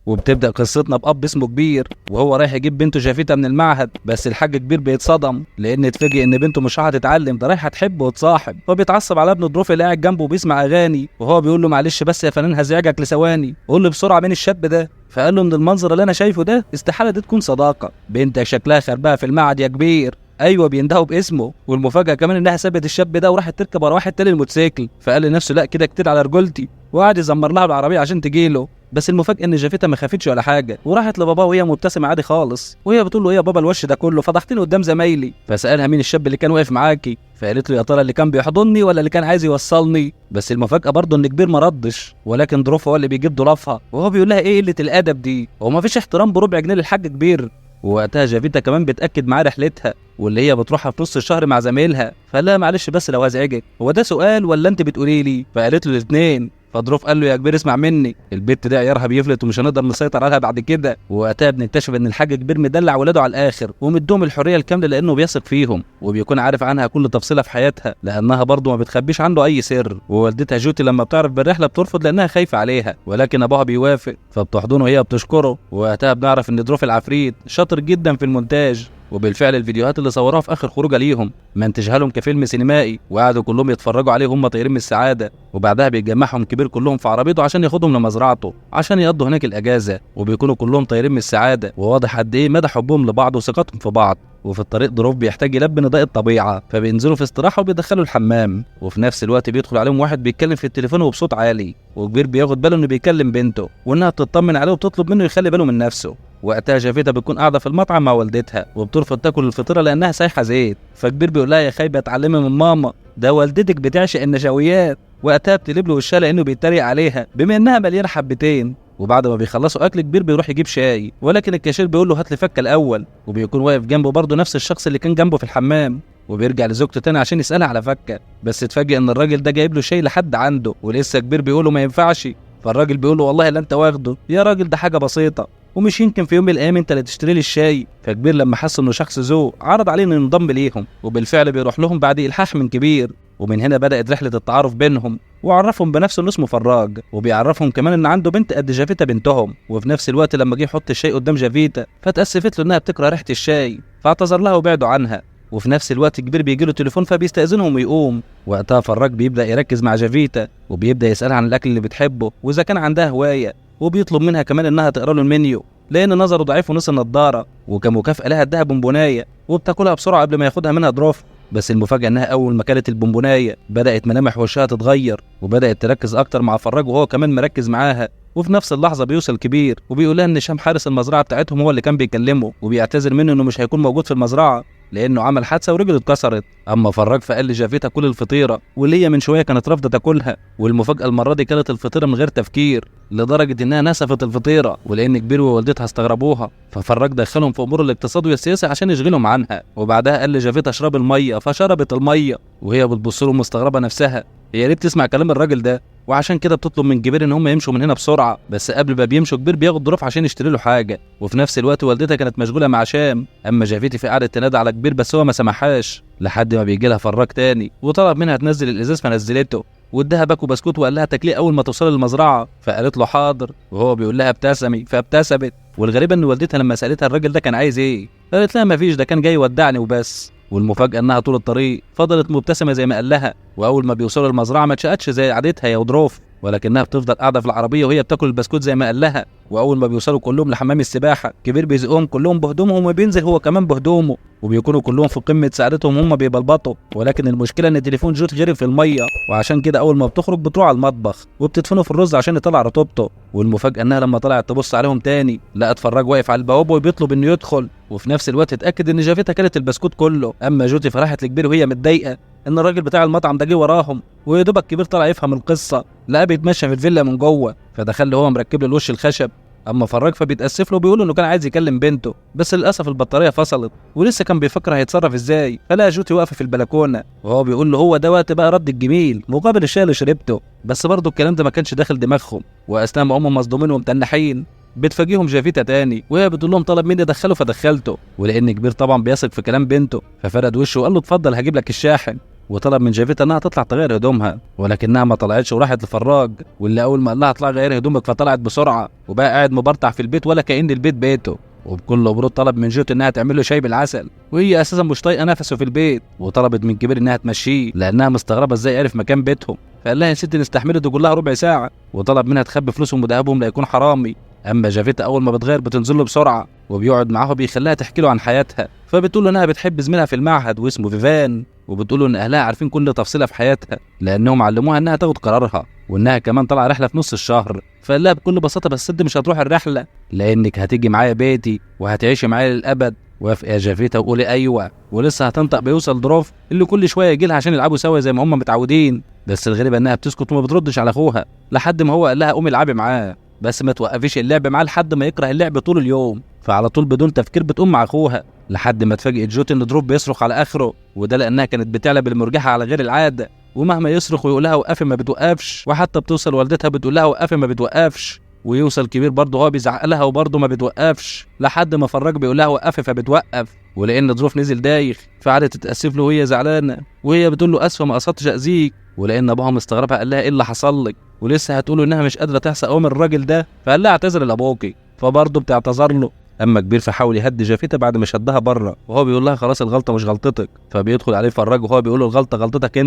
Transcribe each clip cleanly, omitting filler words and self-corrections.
وبتبدأ قصتنا بأب اسمه كبير وهو رايح يجيب بنته جافيتا من المعهد، بس الحاج كبير بيتصدم لأن اتفاجئ إن بنته مش رايحة تتعلم، ده رايحة تحب وتصاحب. فبيتعصب على ابنه ضروف اللي قاعد جنبه وبيسمع أغاني، وهو بيقول له معلش بس يا فنان هزعجك لثواني، قول لي بسرعة مين الشاب ده. فقال له من المنظر اللي أنا شايفه ده استحالة دي تكون صداقة، بنتك شكلها خربها في المعهد يا كبير. ايوه بيندهوا باسمه، والمفاجاه كمان انها سابت الشاب ده وراحت تركب ورا واحد تاني الموتوسيكل. فقال لنفسه لا كده كتير على رجولتي، وقعد يزمر لها بالعربيه عشان تجيله. بس المفاجاه ان جافيتا ما خافتش ولا حاجه، وراحت لباباه وهي مبتسمه عادي خالص، وهي بتقول له ايه يا بابا الوش ده كله، فضحتني قدام زمايلي. فسالها مين الشاب اللي كان واقف معاكي، فقالت له يا ترى اللي كان بيحضني ولا اللي كان عايز يوصلني. بس المفاجاه برضه ان كبير ما ردش، ولكن ظروف هو اللي بيجيب ضلافها، وهو بيقول لها ايه قله الادب دي، هو ما فيش احترام بربع جنيه للحاج كبير. ووقتها جافيتا كمان بتاكد معاه رحلتها واللي هي بتروحها في نص الشهر مع زمايلها. فقال لها معلش بس لو هزعجك، هو ده سؤال ولا انت بتقولي لي؟ فقالت له الاثنين. فظروف قال له يا كبير اسمع مني، البت دي عيارها بيفلت ومش هنقدر نسيطر عليها بعد كده. ووقتها بنكتشف ان الحاج كبير مدلع ولاده على الاخر ومديهم الحريه الكامله لانه بيثق فيهم وبيكون عارف عنها كل تفصيله في حياتها، لانها برضه ما بتخبيش عنده اي سر. ووالدتها جوتي لما بتعرف بالرحله بترفض لانها خايفه عليها، ولكن ابوها بيوافق فبتحضنه وهي بتشكره. ووقتها بنعرف ان ظروف العفريت شاطر جدا في المونتاج، وبالفعل الفيديوهات اللي صوروها في اخر خروجه ليهم منتجها لهم كفيلم سينمائي، وقعدوا كلهم يتفرجوا عليه هم طايرين من السعاده. وبعدها بيجمعهم كبير كلهم في عربيته عشان ياخدهم لمزرعته عشان يقضوا هناك الاجازه، وبيكونوا كلهم طايرين من السعاده، وواضح قد ايه مدى حبهم لبعض وثقتهم في بعض. وفي الطريق ظروف بيحتاج يلبي نداء الطبيعه، فبينزلوا في استراحه وبيدخلوا الحمام، وفي نفس الوقت بيدخل عليهم واحد بيتكلم في التليفون وبصوت عالي، وكبير بياخد باله انه بيكلم بنته وانها بتطمن عليه وبتطلب منه يخلي باله من نفسه. وقتها جافيتا بتكون قاعده في المطعم مع والدتها وبترفض تاكل الفطيره لانها سايحه زيت. فكبير بيقول لها يا خايبه اتعلمي من ماما، ده والدتك بتعشق النشويات. وقتها بتقلب له وشها لانه بيتريق عليها بما انها مليانه حبتين. وبعد ما بيخلصوا اكل كبير بيروح يجيب شاي، ولكن الكاشير بيقول له هات لي فكه الاول، وبيكون واقف جنبه برضه نفس الشخص اللي كان جنبه في الحمام. وبيرجع لزوجته تاني عشان يسالها على فكه، بس اتفاجئ ان الراجل ده جايب له شاي لحد عنده، ولسه كبير بيقول له ما ينفعش. فالراجل بيقول له والله لا انت واخده يا راجل، ده حاجه بسيطه ومش يمكن في يوم من الايام انت اللي تشتري لي الشاي. فكبير لما حس انه شخص ذوق عرض عليه انه ينضم ليهم، وبالفعل بيروح لهم بعد الحاح من كبير. ومن هنا بدات رحله التعارف بينهم، وعرفهم بنفسه انه اسمه فراج، وبيعرفهم كمان ان عنده بنت قد جافيتا بنتهم. وفي نفس الوقت لما جه يحط الشاي قدام جافيتا فتاسفت له انها بتكره ريحه الشاي، فاعتذر لها وبعدوا عنها. وفي نفس الوقت كبير بيجي له تليفون فبيستأذنهم ويقوم. وقتها فراج بيبدأ يركز مع جافيتا وبيبدأ يسألها عن الأكل اللي بتحبه وإذا كان عندها هواية، وبيطلب منها كمان إنها تقرأ له المنيو لأن نظره ضعيف ونسي النضارة، وكمكافأة لها اداها بونبوناية وبتاكلها بسرعة قبل ما ياخدها منها ظروف. بس المفاجأة إنها أول ما كلت البونبوناية بدأت ملامح وشها تتغير وبدأت تركز أكتر مع فراج وهو كمان مركز معاها. وفي نفس اللحظة بيوصل كبير وبيقول لها إن هشام حارس المزرعة بتاعتهم هو اللي كان بيكلمه، وبيعتذر منه إنه مش هيكون موجود في المزرعة لانه عمل حادثه ورجله اتكسرت. اما فراج فقال لجافيتا كل الفطيره واللي هي من شويه كانت رافضه تاكلها، والمفاجاه المره دي كانت الفطيره من غير تفكير لدرجه انها نسفت الفطيره، ولان كبير ووالدتها استغربوها ففراج دخلهم في امور الاقتصاد والسياسه عشان يشغلهم عنها. وبعدها قال لجافيتا اشرب الميه، فشربت الميه وهي بتبص له مستغربه نفسها هي ليه بتسمع كلام الراجل ده، وعشان كده بتطلب من كبير ان هم يمشوا من هنا بسرعه. بس قبل ما بيمشوا كبير بياخد ظروف عشان يشتري له حاجه، وفي نفس الوقت والدتها كانت مشغوله مع هشام. اما جافيتي في قعده تنادى على كبير بس هو ما سمحهاش لحد ما بيجي لها فراج تاني وطلب منها تنزل الازاز فنزلته، واداها باكو بسكوت وقال لها تاكليه اول ما توصل للمزرعه، فقالت له حاضر وهو بيقول لها ابتسمي فابتسمت. والغريبه ان والدتها لما سالتها الراجل ده كان عايز ايه قالت لها مفيش، ده كان جاي يودعني وبس. والمفاجاه انها طول الطريق فضلت مبتسمه زي ما قال لها، واول ما بيوصلوا المزرعه ما اتشقتش زي عادتها يا ظروف، ولكنها بتفضل قاعده في العربيه وهي بتاكل البسكوت زي ما قال لها. واول ما بيوصلوا كلهم لحمام السباحه كبير بيزقهم كلهم بهدومهم وبينزل هو كمان بهدومه، وبيكونوا كلهم في قمه سعادتهم هم بيبلبطوا. ولكن المشكله ان تليفون جوت غرق في الميه، وعشان كده اول ما بتخرج بتروح على المطبخ وبتدفنه في الرز عشان يطلع رطوبته. والمفاجاه انها لما طلعت تبص عليهم تاني لقت فراج واقف على البوابه وبيطلب انه يدخل، وفي نفس الوقت اتاكد ان جافيتا كلت البسكوت كله. اما جوتي فراحت لكبير وهي متضايقه ان الراجل بتاع المطعم ده جه وراهم، ويا دوبك كبير طلع يفهم القصه لقى بيتمشى في الفيلا من جوه، فدخل له هو مركب له الوش الخشب. اما فراج فبيتاسف له بيقول انه كان عايز يكلم بنته بس للاسف البطاريه فصلت، ولسه كان بيفكر هيتصرف ازاي فلقى جوتي واقفه في البلكونه وهو بيقول له هو ده وقت بقى رد الجميل مقابل الشاي اللي شربته. بس برضه الكلام ده ما كانش داخل دماغهم، واثناء ما هم مصدومين ومتنحين بتفاجئهم جافيتا تاني وهي بتقول لهم طلب مني ادخله فدخلته، ولان كبير طبعا بيثق في كلام بنته ففرد وشه وقال له اتفضل هجيب لك الشاحن. وطلب من جافيتا انها تطلع تغير هدومها، ولكنها ما طلعتش وراحت لفراج، واللي اول ما قال لها اطلع غير هدومك فطلعت بسرعه، وبقى قاعد مبرطع في البيت ولا كأن البيت بيته. وبكل برود طلب من جوت انها تعمل له شاي بالعسل، وهي اساسا مش طايقه نفسه في البيت، وطلبت من كبير انها تمشيه لانها مستغربه ازاي عرف مكان بيتهم. فقال لها يا ست نستحمله دي كلها ربع ساعه، وطلب منها تخبي فلوسهم وذهبهم لا يكون حرامي. اما جافيتا اول ما بتغير بتنزل له بسرعه وبيقعد معاها وبيخليها تحكي له عن حياتها، فبتقول له انها بتحب زميلها في المعهد واسمه فيفان، وبتقول له ان اهلها عارفين كل تفصيله في حياتها لانهم علموها انها تاخد قرارها، وانها كمان طالعه رحله في نص الشهر. فقال لها بكل بساطه بس انت مش هتروح الرحله لانك هتيجي معايا بيتي وهتعيشي معايا للابد. وافق يا جافيتا وقولي ايوه، ولسه هتنطق بيوصل ضروف اللي كل شويه يجي لها عشان يلعبوا سوا زي ما هم متعودين، بس الغريبه انها بتسكت وما بتردش على اخوها لحد ما هو قال لها قومي العبي معاه، بس ما توقفيش اللعب معاه لحد ما يكره اللعب طول اليوم. فعلى طول بدون تفكير بتقوم مع اخوها لحد ما اتفاجئت جوت ان ضروف بيصرخ على اخره، وده لانها كانت بتعلى بالمرجحه على غير العاده، ومهما يصرخ ويقول لها وقفي ما بتوقفش، وحتى بتوصل والدتها بتقول لها وقفي ما بتوقفش، ويوصل كبير برضه هو بيزعق لها وبرضه ما بتوقفش، لحد ما فراج بيقول لها وقفي فبتوقف. ولان ظروف نزل دايخ فقعدت تتاسف له وهي زعلانه، وهي بتقول له اسفه ما قصدتش اذيك، ولان ابوها مستغربها قال لها ايه اللي حصل لك، ولسه هتقول انها مش قادره تحصى اوامر الراجل ده، فقال لها اعتذر لابوكي، فبرضه بتعتذر له. اما كبير فحاول يهدي جافيتا بعد ما شدها بره، وهو بيقول لها خلاص الغلطه مش غلطتك، فبيدخل عليه فراج وهو بيقول له الغلطه غلطتك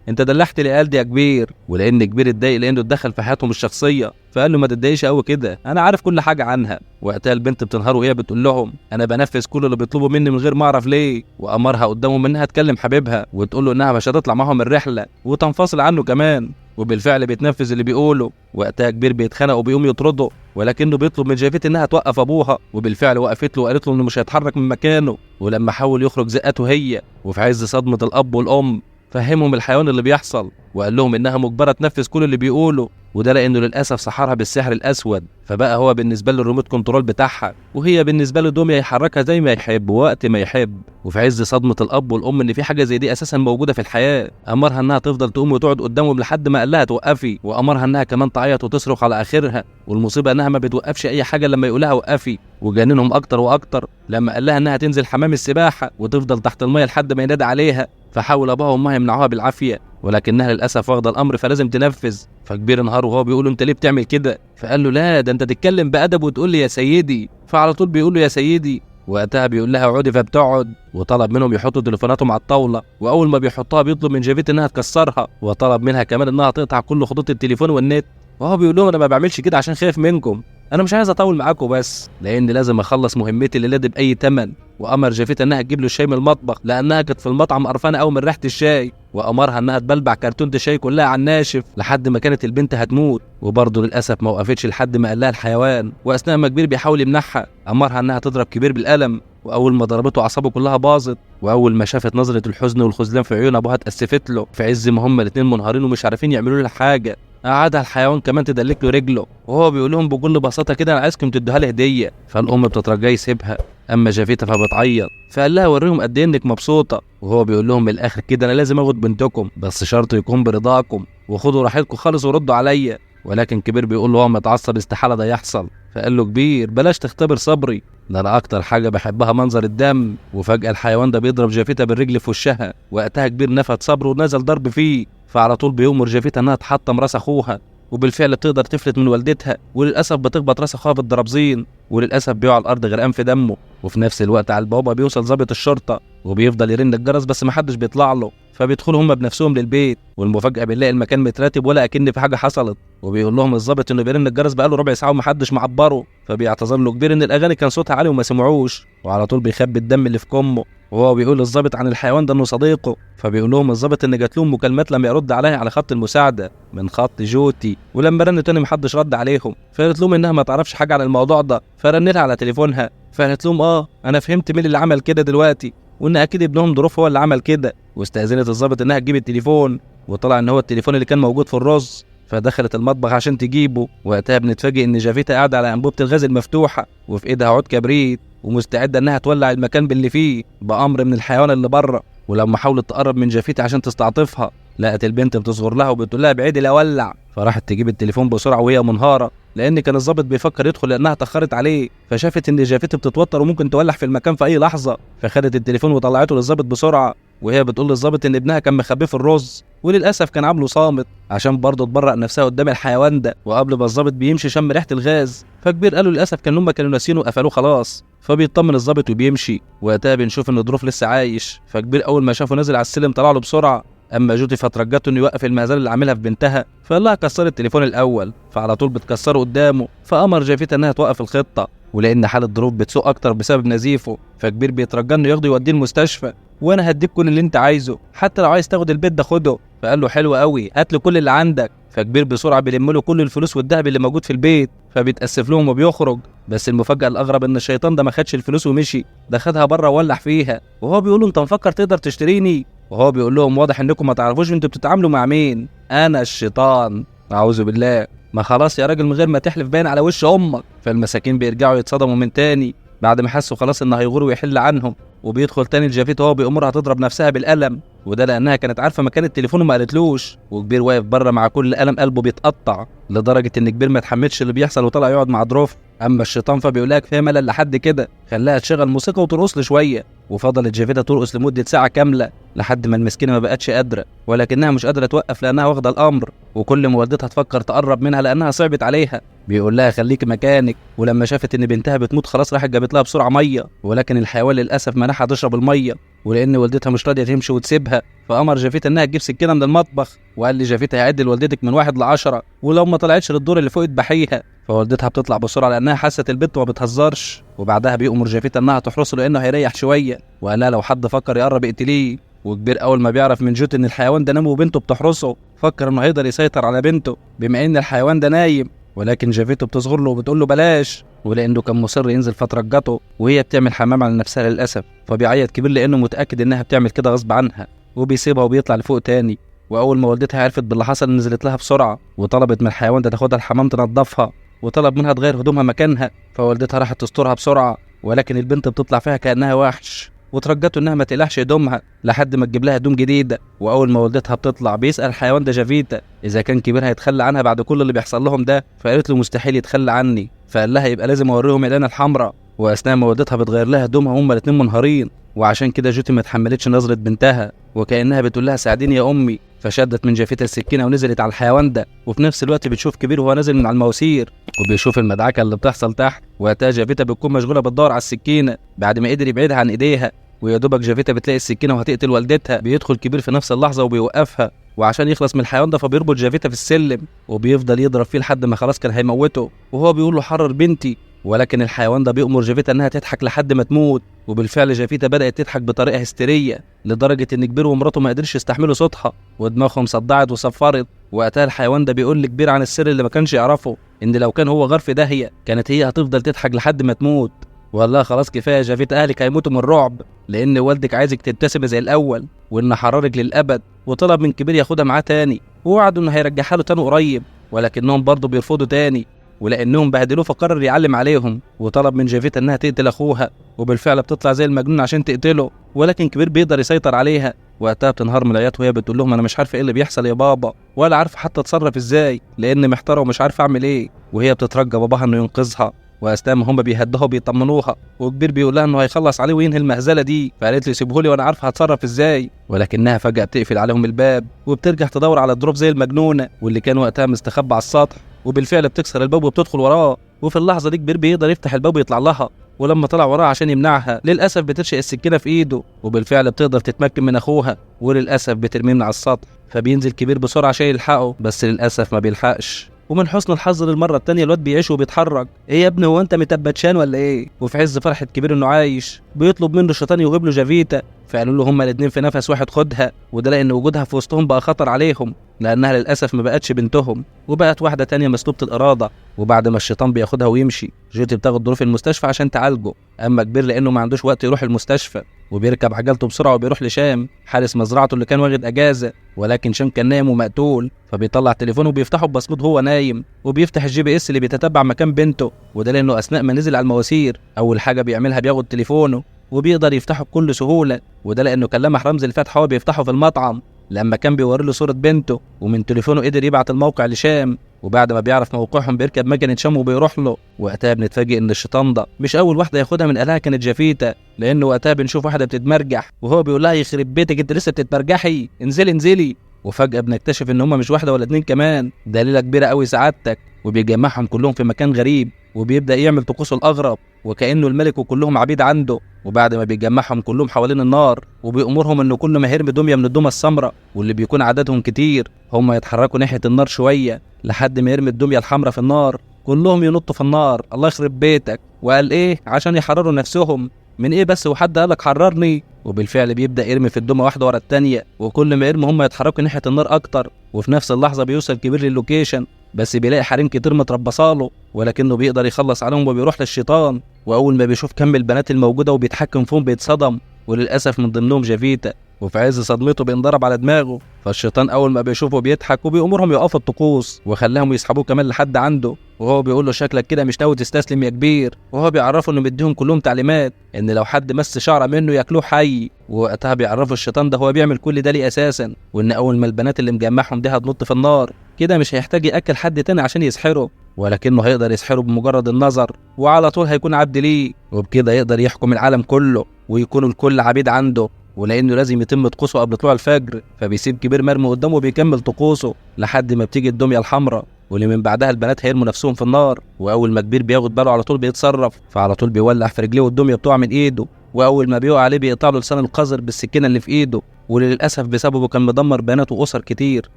انت دلحت لي قلبي يا كبير. ولان كبير اتضايق لانه اتدخل في حياتهم الشخصيه، فقال له ما تتضايقش قوي كده انا عارف كل حاجه عنها. وقتها البنت بتنهار وهي بتقول لهم انا بنفذ كل اللي بيطلبوا مني من غير ما اعرف ليه، وامرها قدامهم انها تكلم حبيبها وتقول له انها مش هتطلع معاهم الرحله وتنفصل عنه كمان، وبالفعل بيتنفذ اللي بيقوله. وقتها كبير بيتخانق وبيقوم يطرده، ولكنه بيطلب من جافيتا انها توقف ابوها، وبالفعل وقفت له وقالت له انه مش هيتحرك من مكانه. ولما حاول يخرج زقته هي، وفي عز صدمه الاب والام فهمهم الحيوان اللي بيحصل، وقال لهم انها مجبره تنفذ كل اللي بيقوله، وده لانه للاسف سحرها بالسحر الاسود، فبقى هو بالنسبه له الريموت كنترول بتاعها، وهي بالنسبه له دوميا يحركها زي ما يحب ووقت ما يحب. وفي عز صدمه الاب والام ان في حاجه زي دي اساسا موجوده في الحياه، امرها انها تفضل تقوم وتقعد قدامهم لحد ما قال لها توقفي، وامرها انها كمان تعيط وتصرخ على اخرها، والمصيبه انها ما بتوقفش اي حاجه لما يقول لها وقفي. وجننهم اكتر واكتر لما قال لها انها تنزل حمام السباحه وتفضل تحت الميه لحد ما ينادي عليها، فحاول ابوها وامها يمنعوها بالعافيه، ولكنها للاسف واخده الامر فلازم تنفذ. فكبير انهار وهو بيقول له انت ليه بتعمل كده؟ فقال له لا ده انت تتكلم بادب وتقول لي يا سيدي، فعلى طول بيقول له يا سيدي. وقتها بيقول لها اقعدي فبتقعد، وطلب منهم يحطوا تليفوناتهم على الطاوله، واول ما بيحطها بيطلب من جافيتا انها تكسرها، وطلب منها كمان انها تقطع كل خطوط التليفون والنت، وهو بيقول لهم انا ما بعملش كده عشان خايف منكم، انا مش عايز اطول معاكم بس لان لازم اخلص مهمتي الليله دي باي ثمن. وامر جافيتا انها تجيب له الشاي من المطبخ لانها كانت في المطعم قرفانه قوي من ريحه الشاي، وامرها انها تبلبع كرتونه الشاي كلها على الناشف لحد ما كانت البنت هتموت، وبرضه للاسف ما وقفتش لحد ما قال لها الحيوان. واثناء ما كبير بيحاول يمنعها امرها انها تضرب كبير بالقلم، واول ما ضربته اعصابه كلها باظت، واول ما شافت نظره الحزن والخذلان في عيون ابوها اتاسفت له في عز ما هما الاثنين منهارين ومش عارفين يعملوا له حاجه. قعدها الحيوان كمان تدلك له رجله، وهو بيقول لهم بكل بساطه كده انا عايزكم تدوها لي هديه. فالام بتترجاه يسيبها، اما جافيتا فبتعيط، فقال لها وريهم قد ايه انك مبسوطه، وهو بيقول لهم من الاخر كده انا لازم اخد بنتكم بس شرط يكون برضاكم، وخدوا راحتكم خالص وردوا عليا. ولكن كبير بيقول له هو متعصب استحاله ده يحصل، فقال له كبير بلاش تختبر صبري، ده انا اكتر حاجه بحبها منظر الدم. وفجاه الحيوان ده بيضرب جافيتا بالرجل في وشها، وقتها كبير نفد صبره ونزل ضرب فيه، فعلى طول بيأمر جافيتا انها تحطم راس اخوها، وبالفعل بتقدر تفلت من والدتها، وللاسف بتخبط راس اخوها بالضربزين، وللاسف بيقع على الارض غرقان في دمه. وفي نفس الوقت على البوابه بيوصل ضابط الشرطه وبيفضل يرن الجرس بس محدش بيطلع له، فبيدخلوا هم بنفسهم للبيت، والمفاجاه بنلاقي المكان مترتب ولا اكن في حاجه حصلت، وبيقول لهم الضابط انه بيرن الجرس بقاله ربع ساعه ومحدش معبره، فبيعتذر له كبير ان الاغاني كان صوتها عالي وما سمعوش، وعلى طول بيخبي الدم اللي في كمه، وهو بيقول للضابط عن الحيوان ده انه صديقه، فبيقول لهم الضابط ان جات لهم مكالمات لم يرد عليها على خط المساعده من خط جوتي، ولما رن تاني محدش رد عليهم، فقالت لهم انها ما تعرفش حاجه عن الموضوع ده، فرن لها على تليفونها، فقالت لهم انا فهمت مين اللي عمل كده دلوقتي، وان اكيد ابنهم ظروف هو اللي عمل كده. واستأذنت الضابط انها تجيب التليفون، وطلع ان هو التليفون اللي كان موجود في الرز، فدخلت المطبخ عشان تجيبه. وقتها بنتفاجئ ان جافيتا قاعده على انبوبه الغاز المفتوحه وفي ايدها عود كبريت، ومستعده انها تولع المكان باللي فيه بامر من الحيوان اللي بره. ولما حاولت تقرب من جافيتا عشان تستعطفها لقت البنت بتصغر لها وبتقول لها ابعدي لا اولع، فراحت تجيب التليفون بسرعه وهي منهاره لان كان الضابط بيفكر يدخل لانها اتاخرت عليه، فشافت ان جافيتا بتتوتر وممكن تولع في المكان في اي لحظه، فخدت التليفون وطلعته للضابط بسرعه، وهي بتقول للظابط ان ابنها كان مخبيه في الرز، وللاسف كان عامله صامت عشان برضه تبرأ نفسها قدام الحيوان ده. وقبل ما الظابط بيمشي شم ريحه الغاز، فكبير قالوا للاسف كان هم كانوا ناسينه وقفلوه خلاص. فبيطمن الظابط وبيمشي، وقتها بنشوف ان ظروف لسه عايش. فكبير اول ما شافه نازل على السلم طلع له بسرعه، اما جودي فترجته انه يوقف المهزله اللي عاملها في بنتها، فقال لها كسر التليفون الاول، فعلى طول بتكسره قدامه. فامر جافيتا انها توقف الخطه، ولان حاله ظروف بتسوء اكتر بسبب نزيفه، فكبير بيترجى انه ياخده يوديه المستشفى، وانا هديك كل اللي انت عايزه، حتى لو عايز تاخد البيت ده خده. فقال له حلو قوي، هات له كل اللي عندك. فكبير بسرعه بيلم له كل الفلوس والذهب اللي موجود في البيت، فبيتاسف لهم وبيخرج. بس المفاجاه الاغرب ان الشيطان ده ما خدش الفلوس ومشي، ده خدها بره وولع فيها، وهو بيقول له انت مفكر تقدر تشتريني؟ وهو بيقول لهم واضح انكم ما تعرفوش انتوا بتتعاملوا مع مين، انا الشيطان. اعوذ بالله. ما خلاص يا راجل من غير ما تحلف باين على وش امك. فالمساكين بيرجعوا يتصدموا من تاني بعد ما حسوا خلاص ان هيغور ويحل عنهم. وبيدخل تاني الجافيت وهو بيأمرها تضرب نفسها بالقلم، وده لانها كانت عارفه مكان التليفون وما قالتلوش. وكبير واقف بره مع كل قلم قلبه بيتقطع، لدرجه ان كبير ما اتحملش اللي بيحصل وطلع يقعد مع ظروف. اما الشيطان فبيقول لها كفايه ملل لحد كده، خلاها تشغل موسيقى وترقص له شويه. وفضلت جافيتا ترقص لمده ساعه كامله لحد ما المسكينه ما بقتش قادره، ولكنها مش قادره توقف لانها واخده الامر. وكل ما والدتها تفكر تقرب منها لانها صعبت عليها، بيقول لها خليكي مكانك. ولما شافت ان بنتها بتموت خلاص راحت جابت لها بسرعه ميه، ولكن الحيوان للاسف منعها تشرب الميه، ولان والدتها مش راضيه تمشي وتسيبها، فامر جافيتا انها تجيب سكينه من المطبخ، وقال لجافيتا هيعد لوالدتك من 1 ل10، ولو ما طلعتش للدور اللي فوق اذبحيها. فوالدتها بتطلع بسرعه لانها حست البنت ما بتهزرش. وبعدها بيأمر جافيتا انها تحرسه لانه هيريح شويه، وقال لها لو حد فكر يقرب اقتليه. وكبير اول ما بيعرف من جوت ان الحيوان ده نام وبنته بتحرسه، فكر انه هيقدر يسيطر على بنته بما ان الحيوان ده نايم. ولكن جافيتا بتصغر له وبتقول له بلاش، ولانه كان مصر ينزل فترجته وهي بتعمل حمام على نفسها للاسف. فبيعيط كبير لانه متاكد انها بتعمل كده غصب عنها، وبيسيبها وبيطلع لفوق تاني. واول ما والدتها عرفت باللي حصل نزلت لها بسرعه وطلبت من الحيوان ده تاخدها الحمام تنظفها، وطلب منها تغير هدومها مكانها. فوالدتها راحت تسترها بسرعه، ولكن البنت بتطلع فيها كانها وحش، وترجته انها ما تقلعش هدومها لحد ما تجيب لها هدوم جديده. واول ما والدتها بتطلع بيسال الحيوان ده جافيتا اذا كان كبير هيتخلى عنها بعد كل اللي بيحصل لهم ده، فقالت له مستحيل يتخلى عني. فقال لها يبقى لازم اوريهم العين الحمراء. واثناء ما والدتها بتغير لها هدومها هما الاثنين منهارين، وعشان كده جوتي ما اتحملتش نظره بنتها وكانها بتقول لها ساعديني يا امي. فشدت من جافيتا السكينه ونزلت على الحيوان ده، وفي نفس الوقت بتشوف كبير وهو نازل من على المواسير وبيشوف المدعكه اللي بتحصل تحت. وقتها جافيتا بتكون مشغوله بتدور على السكينه بعد ما قدر يبعدها عن ايديها، ويا دوبك جافيتا بتلاقي السكينه وهتقتل والدتها. بيدخل كبير في نفس اللحظه وبيوقفها، وعشان يخلص من الحيوان ده فبيربط جافيتا في السلم وبيفضل يضرب فيه لحد ما خلاص كان هيموته، وهو بيقول له حرر بنتي. ولكن الحيوان ده بيأمر جافيتا انها تضحك لحد ما تموت. وبالفعل جافيتا بدأت تضحك بطريقه هستيريه لدرجه ان كبير ومراته ما قدرش يستحملوا صوتها ودماغهم صدعت وصفرت. وقتها الحيوان ده بيقول لكبير عن السر اللي ما كانش يعرفه، ان لو كان هو غار في داهيه كانت هي هتفضل تضحك لحد ما تموت. والله خلاص كفايه جافيتا، اهلك هيموتوا من الرعب لان والدك عايزك تبتسمي زي الاول وان حرارك للابد. وطلب من كبير ياخدها معاه تاني، ووعدوا انه هيرجعها له تاني قريب، ولكنهم برضه بيرفضوا تاني ولانهم بهدلوه فقرر يعلم عليهم. وطلب من جافيتا انها تقتل اخوها، وبالفعل بتطلع زي المجنون عشان تقتله، ولكن كبير بيقدر يسيطر عليها. وقتها بتنهار من العياط وهي بتقول لهم انا مش عارفه ايه اللي بيحصل يا بابا، ولا عارفه حتى اتصرف ازاي لان محتاره ومش عارفه اعمل ايه. وهي بتترجى باباها انه ينقذها، واثناء ما هم بيهدوها وبيطمنوها وكبير بيقول لها انه هيخلص عليه وينهي المهزله دي، فقالت له سيبهولي وانا عارفه هتصرف ازاي. ولكنها فجاه بتقفل عليهم الباب وبترجع تدور على الدروب زي المجنونه واللي كان وقتها مستخبى على السطح، وبالفعل بتكسر الباب وبتدخل وراه. وفي اللحظه دي كبير بيقدر يفتح الباب ويطلع لها، ولما طلع وراها عشان يمنعها للاسف بترشق السكينه في ايده، وبالفعل بتقدر تتمكن من اخوها وللاسف بترميه من على السطح. فبينزل كبير بسرعه عشان يلحقه بس للاسف ما بيلحقش. ومن حسن الحظ للمره التانيه الواد بيعيش وبيتحرك. ايه يا ابني هو انت متبتشان ولا ايه؟ وفي عز فرحه كبير انه عايش بيطلب منه الشيطان يوهب له جافيتا، فقالوا له هما الاثنين في نفس واحد خدها، وده لان وجودها في وسطهم بقى خطر عليهم لانها للاسف ما بقتش بنتهم وبقت واحده تانيه مسلوبه الاراده. وبعد ما الشيطان بياخدها ويمشي جوتي بتاخد ظروف المستشفى عشان تعالجه، اما كبير لانه ما عندوش وقت يروح المستشفى وبيركب عجلته بسرعه وبيروح لشام حارس مزرعته اللي كان واخد اجازه، ولكن شام كان نايم ومقتول. فبيطلع تليفونه وبيفتحه ببصمته هو نايم، وبيفتح الGPS اللي بيتتبع مكان بنته، وده لانه اثناء ما نزل على المواسير اول حاجه بيعملها بياخد تليفونه وبيقدر يفتحه بكل سهوله، وده لانه كان لمح رمز الفتحه هو بيفتحه في المطعم لما كان بيوري له صوره بنته، ومن تليفونه قدر يبعت الموقع لشام وبعد ما بيعرف موقعهم بيركب مكنه شم وبيروح له. وقتها بنتفاجئ ان الشيطان ده مش اول واحده ياخدها من اهلها كانت جافيتا، لانه وقتها بنشوف واحده بتتمرجح وهو بيقول لها يخرب بيتك انت لسه بتتمرجحي، انزلي انزلي. وفجاه بنكتشف ان هما مش واحده ولا اتنين كمان، ده ليله كبيره قوي سعادتك. وبيجمعهم كلهم في مكان غريب وبيبدا يعمل طقوسه الاغرب وكانه الملك وكلهم عبيد عنده. وبعد ما بيجمعهم كلهم حوالين النار وبيأمرهم ان كل ما هيرمي دميه من الدمى السمراء واللي بيكون عددهم كتير هم يتحركوا ناحيه النار شويه لحد ما يرمي الدميه الحمراء في النار، كلهم ينطوا في النار. الله يخرب بيتك. وقال ايه؟ عشان يحرروا نفسهم من ايه بس؟ وحد قالك حررني؟ وبالفعل بيبدا يرمي في الدمى واحده ورا التانيه، وكل ما يرمي هم يتحركوا ناحيه النار اكتر. وفي نفس اللحظه بيوصل كبير للوكيشن، بس بيلاقي حريم كتير متربصاله، ولكنه بيقدر يخلص عليهم وبيروح للشيطان. واول ما بيشوف كم البنات الموجوده وبيتحكم فيهم بيتصدم، وللاسف من ضمنهم جافيتا. وفي عز صدمته بينضرب على دماغه، فالشيطان اول ما بيشوفه بيضحك وبيأمرهم يقفوا الطقوس وخلاهم يسحبوه كمان لحد عنده. وهو بيقول له شكلك كده مش ناوي تستسلم يا كبير، وهو بيعرفه انه مديهم كلهم تعليمات ان لو حد مس شعره منه ياكلوه حي. ووقتها بيعرفوا الشيطان ده هو بيعمل كل ده ليه اساسا، وان اول ما البنات اللي مجمعهم دي هتنط في النار كده مش هيحتاج ياكل حد تاني عشان يسحره، ولكنه هيقدر يسحره بمجرد النظر وعلى طول هيكون عبد ليه، وبكده يقدر يحكم العالم كله ويكونوا الكل عبيد عنده. ولانه لازم يتم طقوسه قبل طلوع الفجر فبيسيب كبير مرمي قدامه وبيكمل طقوسه لحد ما بتيجي الدميه الحمراء، واللي من بعدها البنات هيرموا نفسهم في النار. واول ما كبير بياخد باله على طول بيتصرف، فعلى طول بيولع في رجليه والدميه بتقع من ايده، واول ما بيقع عليه بيقطع له لسان القذر بالسكينه اللي في ايده، وللاسف بسببه كان مدمر بنات واسر كتير،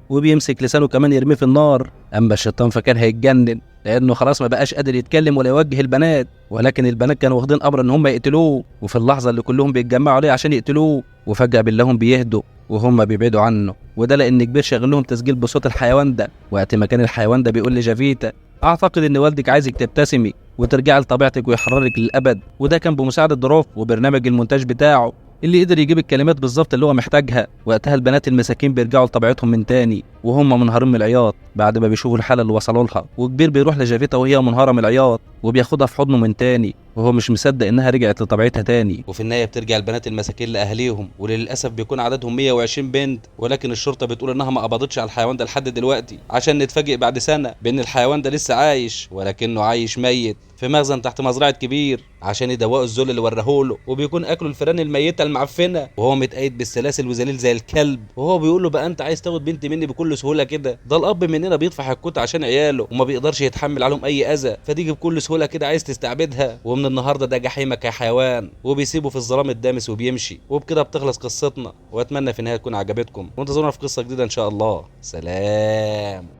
وبيمسك لسانه كمان يرميه في النار. اما الشيطان فكان هيتجنن لانه خلاص ما بقاش قادر يتكلم ولا يوجه البنات، ولكن البنات كانوا واخدين امر ان هم يقتلوه. وفي اللحظه اللي كلهم بيتجمعوا عليه عشان يقتلوه وفجاه باللهم بيهدوا وهم بيبعدوا عنه، وده لان كبير شغل لهم تسجيل بصوت الحيوان ده. وقت ما كان الحيوان ده بيقول لجافيتا اعتقد ان والدك عايزك تبتسمي وترجعي لطبيعتك ويحررك للابد، وده كان بمساعده ضروف وبرنامج المونتاج بتاعه اللي قدر يجيب الكلمات بالظبط اللي هو محتاجها. وقتها البنات المساكين بيرجعوا لطبيعتهم من تاني وهم منهارين من العياط بعد ما بيشوفوا الحاله اللي وصلوا لها، وكبير بيروح لجافيتا وهي منهاره من العياط وبياخدها في حضنه من تاني وهو مش مصدق انها رجعت لطبيعتها تاني. وفي النهايه بترجع البنات المساكين لاهاليهم، وللاسف بيكون عددهم 120 بنت، ولكن الشرطه بتقول انها ما قبضتش على الحيوان ده لحد دلوقتي، عشان نتفاجئ بعد سنه بان الحيوان ده لسه عايش ولكنه عايش ميت في مخزن تحت مزرعه كبير عشان يدوقوا الذل اللي وراهوله، وبيكون اكله الفئران الميته المعفنه وهو متقيد بالسلاسل وذليل زي الكلب. وهو بيقول له بقى انت عايز تاخد بنتي مني بكل سهوله كده؟ ده الاب مننا بيطفح الكوت عشان عياله وما بيقدرش يتحمل عليهم اي اذى، فتيجي بكل سهوله كده عايز تستعبدها؟ ومن النهارده ده جحيمك يا حيوان. وبيسيبه في الظلام الدامس وبيمشي، وبكده بتخلص قصتنا، واتمنى في النهايه تكون عجبتكم، وانتظرونا في قصه جديده ان شاء الله. سلام.